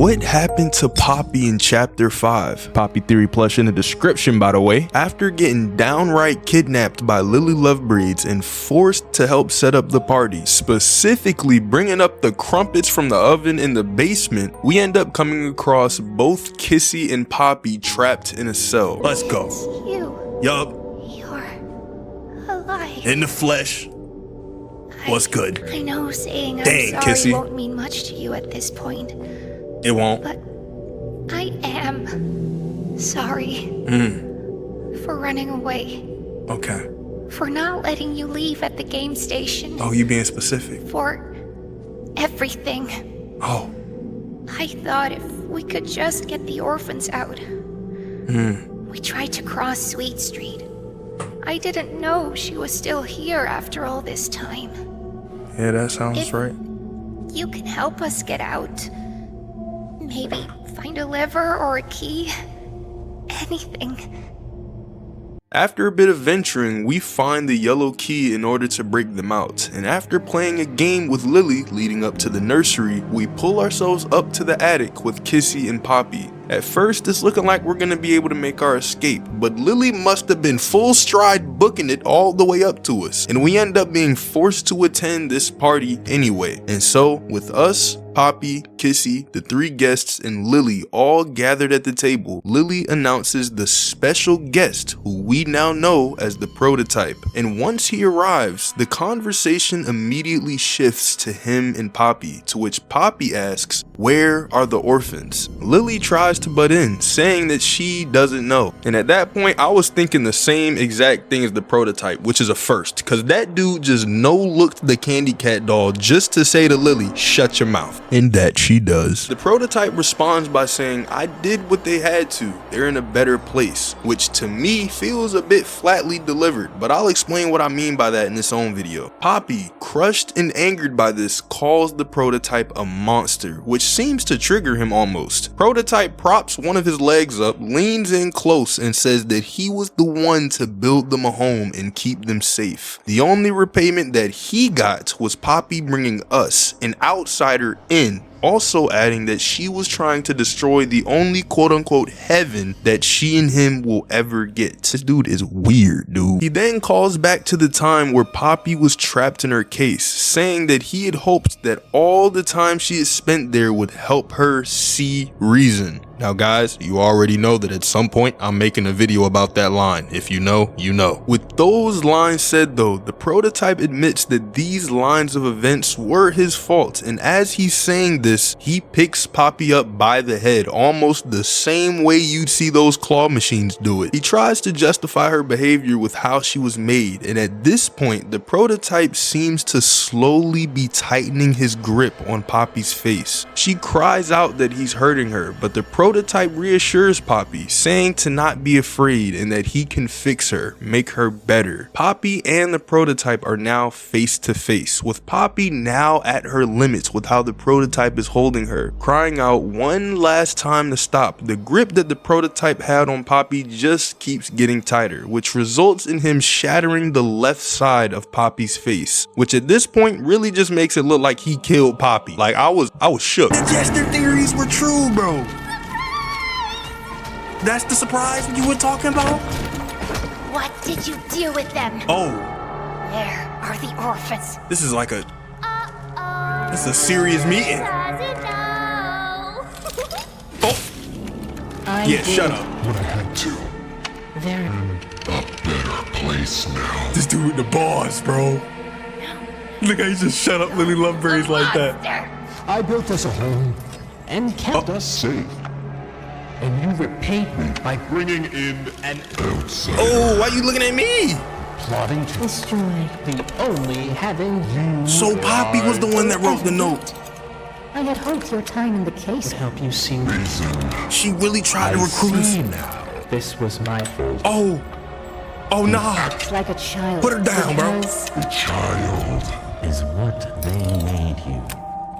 What happened to Poppy in chapter 5? Poppy Theory plush in the description, by the way. After getting downright kidnapped by Lily Lovebraids and forced to help set up the party, specifically bringing up the crumpets from the oven in the basement, we end up coming across both Kissy and Poppy trapped in a cell. Let's go. It's you. Yup. You're alive. In the flesh. What's good? I know saying I'm Dang, sorry Kissy. won't mean much to you at this point, It won't. but I am sorry for running away, Okay. for not letting you leave at the game station, Oh, you being specific. for everything. Oh. I thought if we could just get the orphans out. We tried to cross Sweet Street. I didn't know she was still here after all this time. Yeah, that sounds If- right. You can help us get out. Maybe find a lever or a key. Anything. After a bit of venturing, we find the yellow key in order to break them out, and after playing a game with Lily leading up to the nursery, we pull ourselves up to the attic with Kissy and Poppy. At first, it's looking like we're gonna be able to make our escape, but Lily must have been full stride booking it all the way up to us, and we end up being forced to attend this party anyway. And so, with us, Poppy, Kissy, the 3 guests, and Lily all gathered at the table, Lily announces the special guest who we now know as the prototype. And once he arrives, the conversation immediately shifts to him and Poppy, to which Poppy asks, "Where are the orphans?" Lily tries to butt in, saying that she doesn't know. And at that point, I was thinking the same exact thing as the prototype, which is a first, cause that dude just no-looked the candy cat doll just to say to Lily, "Shut your mouth." And that she does. The prototype responds by saying, "I did what they had to. They're in a better place," which to me feels a bit flatly delivered, but I'll explain what I mean by that in its own video. Poppy, crushed and angered by this, calls the prototype a monster, which seems to trigger him almost. Prototype props one of his legs up, leans in close, and says that he was the one to build them a home and keep them safe. The only repayment that he got was Poppy bringing us, an outsider, in, also adding that she was trying to destroy the only quote-unquote heaven that she and him will ever get. This dude is weird, dude. He then calls back to the time where Poppy was trapped in her case, saying that he had hoped that all the time she had spent there would help her see reason. Now guys, you already know that at some point I'm making a video about that line. If you know, you know. With those lines said though, the prototype admits that these lines of events were his fault, and as he's saying this, he picks Poppy up by the head, almost the same way you'd see those claw machines do it. He tries to justify her behavior with how she was made, and at this point, the prototype seems to slowly be tightening his grip on Poppy's face. She cries out that he's hurting her, but the prototype reassures Poppy, saying to not be afraid and that he can fix her, make her better. Poppy and the prototype are now face to face, with Poppy now at her limits with how the prototype is holding her, crying out one last time to stop. The grip that the prototype had on Poppy just keeps getting tighter, which results in him shattering the left side of Poppy's face, which at this point really just makes it look like he killed Poppy. Like I was shook. Yes, their theories were true, bro. That's the surprise you were talking about? What did you do with them? Oh, Where are the orphans? this is like a It's a serious meeting. I Yeah, did. shut up. What I had to. Very A better place now. This dude the boss, bro. Look how he just shut up Lily Lovebraids like that. Monster! I built us a home. and kept us Safe. And you repaid me by Bringing in an outside. Oh, why you looking at me? plotting to destroy the only having you So Poppy was the one that wrote the note. I had hoped your time in the case would help you see. Reason. She really tried to recruit us. now. This was my fault. Oh. Oh nah. like a child. Put her down, bro. because The child. Is what they made you.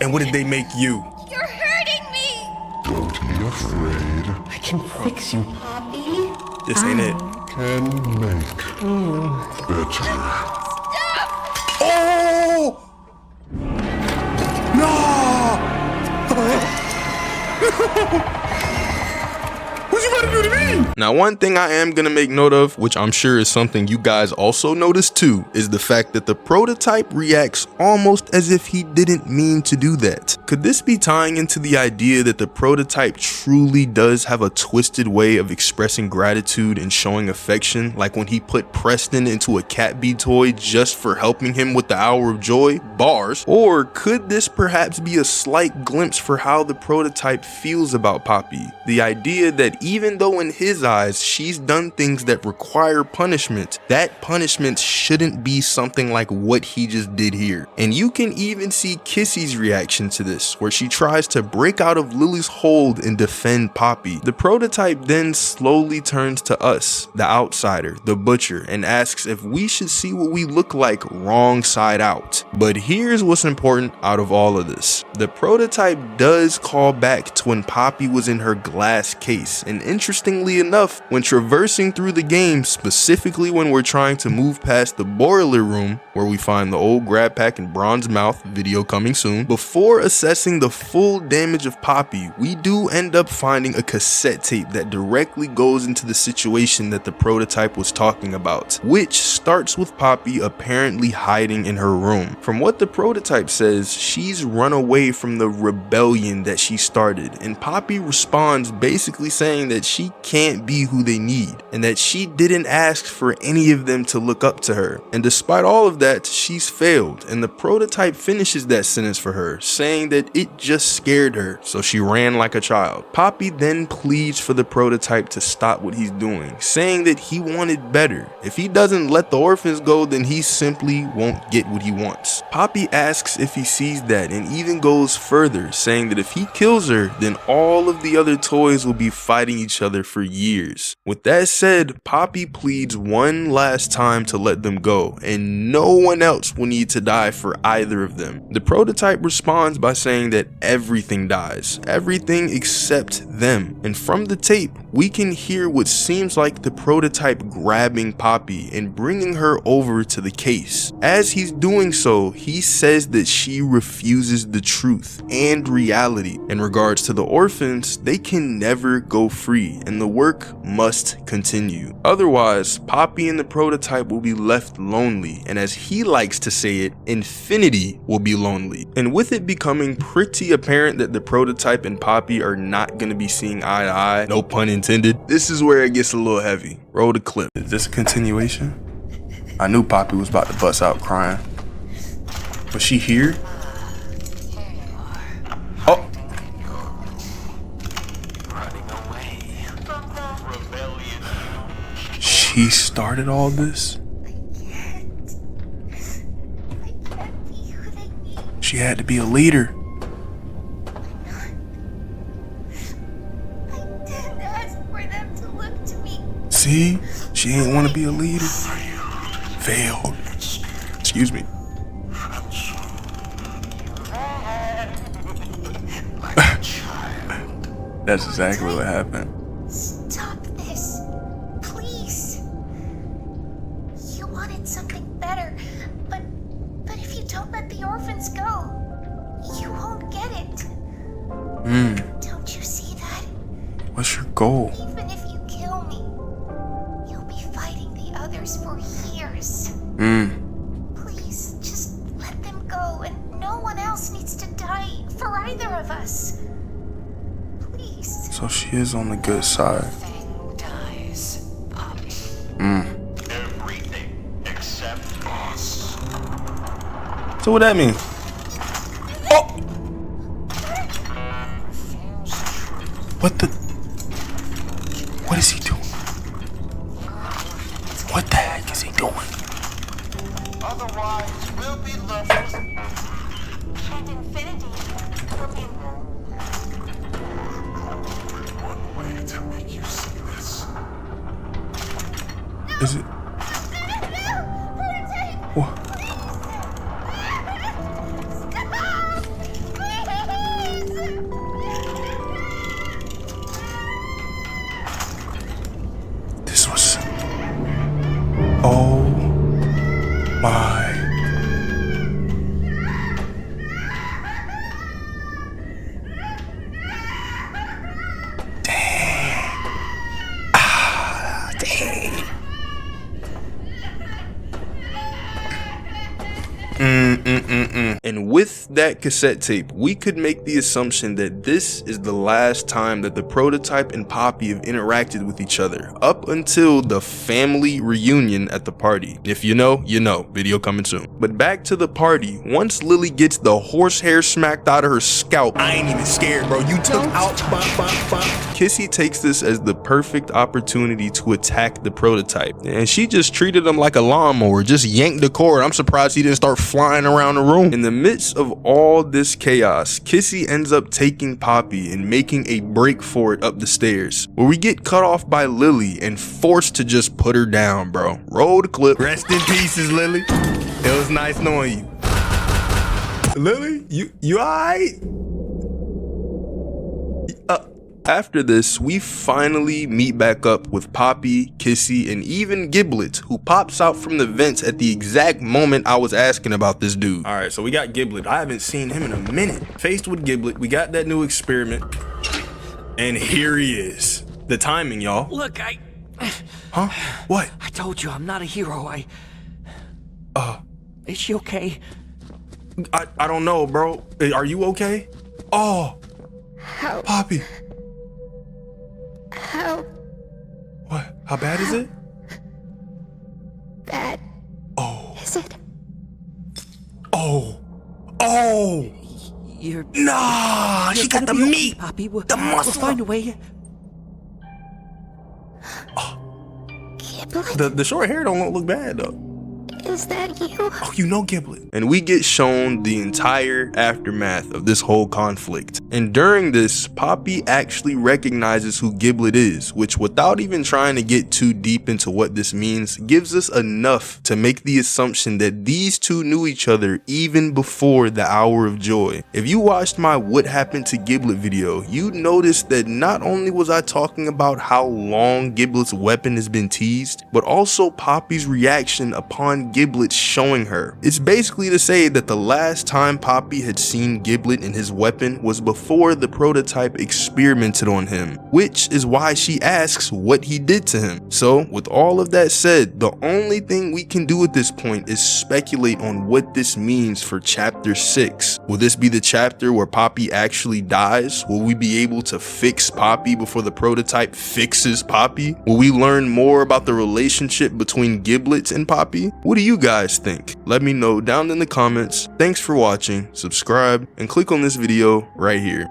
And what did they make you? You're hurting me! Don't be afraid. I can fix you. Poppy? This ain't it. Can make better. Oh! No! What you about to do to me? Now, one thing I am gonna make note of, which I'm sure is something you guys also noticed too, is the fact that the prototype reacts almost as if he didn't mean to do that. Could this be tying into the idea that the prototype truly does have a twisted way of expressing gratitude and showing affection, like when he put Preston into a Cat Bee toy just for helping him with the Hour of Joy? Bars. Or could this perhaps be a slight glimpse for how the prototype feels about Poppy? The idea that even though in his eyes she's done things that require punishment, that punishment shouldn't be something like what he just did here. And you can even see Kissy's reaction to this, where she tries to break out of Lily's hold and defend Poppy. The prototype then slowly turns to us, the outsider, the butcher, and asks if we should see what we look like wrong side out. But here's what's important out of all of this. The prototype does call back to when Poppy was in her glass case, and interestingly enough, when traversing through the game, specifically when we're trying to move past the boiler room where we find the old grab pack and bronze mouth, video coming soon, before assessing the full damage of Poppy, we do end up finding a cassette tape that directly goes into the situation that the prototype was talking about, which starts with Poppy apparently hiding in her room. From what the prototype says, she's run away from the rebellion that she started, and Poppy responds basically saying that she can't be who they need, and that she didn't ask for any of them to look up to her. And despite all of that, she's failed, and the prototype finishes that sentence for her, saying that it just scared her, so she ran like a child. Poppy then pleads for the prototype to stop what he's doing, saying that he wanted better. If he doesn't let the orphans go, then he simply won't get what he wants. Poppy asks if he sees that, and even goes further, saying that if he kills her, then all of the other toys will be fighting each other for years. With that said, Poppy pleads one last time to let them go, and no one else will need to die for either of them. The prototype responds by saying that everything dies, everything except them. And from the tape, we can hear what seems like the prototype grabbing Poppy and bringing her over to the case. As he's doing so, he says that she refuses the truth and reality. In regards to the orphans, they can never go free, and the work must continue. Otherwise, Poppy and the prototype will be left lonely, and as he likes to say it, infinity will be lonely. And with it becoming pretty apparent that the prototype and Poppy are not going to be seeing eye to eye, no pun intended, this is where it gets a little heavy. Roll the clip. Is this a continuation? I knew Poppy was about to bust out crying. Was she here? Oh! She started all this? She had to be a leader. I didn't ask for them to look to me. See? She ain't want to be a leader. Failed. Excuse me. That's exactly what happened. Stop this. Please. You wanted something better, but if you don't let the orphans go, you won't get it. Don't you see that? What's your goal? Even if you kill me, you'll be fighting the others for years. Please, just let them go, and no one else needs to die for either of us. Please. So she is on the good side. Dies. Everything except us. So what that mean? Oh! What the? What is he doing? What the heck is he doing? Otherwise, we'll be left with And infinity will be One way to make you see this. Is it? What? This was... Oh my... that cassette tape, we could make the assumption that this is the last time that the prototype and Poppy have interacted with each other, up until the family reunion at the party. If you know, you know. Video coming soon. But back to the party, once Lily gets the horsehair smacked out of her scalp, I ain't even scared, bro. You took out Kissy takes this as the perfect opportunity to attack the prototype, and she just treated him like a lawnmower, just yanked the cord. I'm surprised he didn't start flying around the room. In the midst of all this chaos, Kissy ends up taking Poppy and making a break for it up the stairs, where we get cut off by Lily and forced to just put her down, bro. Roll the clip. Rest in pieces, Lily. It was nice knowing you. Lily, you alright? After this, we finally meet back up with Poppy, Kissy, and even Giblet, who pops out from the vents at the exact moment I was asking about this dude. All right, so we got Giblet. I haven't seen him in a minute. Faced with Giblet, we got that new experiment, and here he is. The timing, y'all. Look, Huh? What? I told you I'm not a hero. Is she okay? I don't know, bro. Are you okay? Oh, How? Poppy. How What? How bad is it? bad Oh. is it? Oh. Oh. You're Nah, she got the gonna be meat. okay, Poppy. We'll muscle. find a way. Giblet, The short hair don't look bad though. is that you? Oh, you know Giblet. And we get shown the entire aftermath of this whole conflict. And during this, Poppy actually recognizes who Giblet is, which, without even trying to get too deep into what this means, gives us enough to make the assumption that these two knew each other even before the Hour of Joy. If you watched my What Happened to Giblet video, you'd notice that not only was I talking about how long Giblet's weapon has been teased, but also Poppy's reaction upon Giblet showing her. It's basically to say that the last time Poppy had seen Giblet and his weapon was before the prototype experimented on him, which is why she asks what he did to him. So with all of that said, the only thing we can do at this point is speculate on what this means for chapter 6. Will this be the chapter where Poppy actually dies? Will we be able to fix Poppy before the prototype fixes Poppy? Will we learn more about the relationship between Giblet and Poppy? What do you guys think? Let me know down in the comments. Thanks for watching, subscribe, and click on this video right here.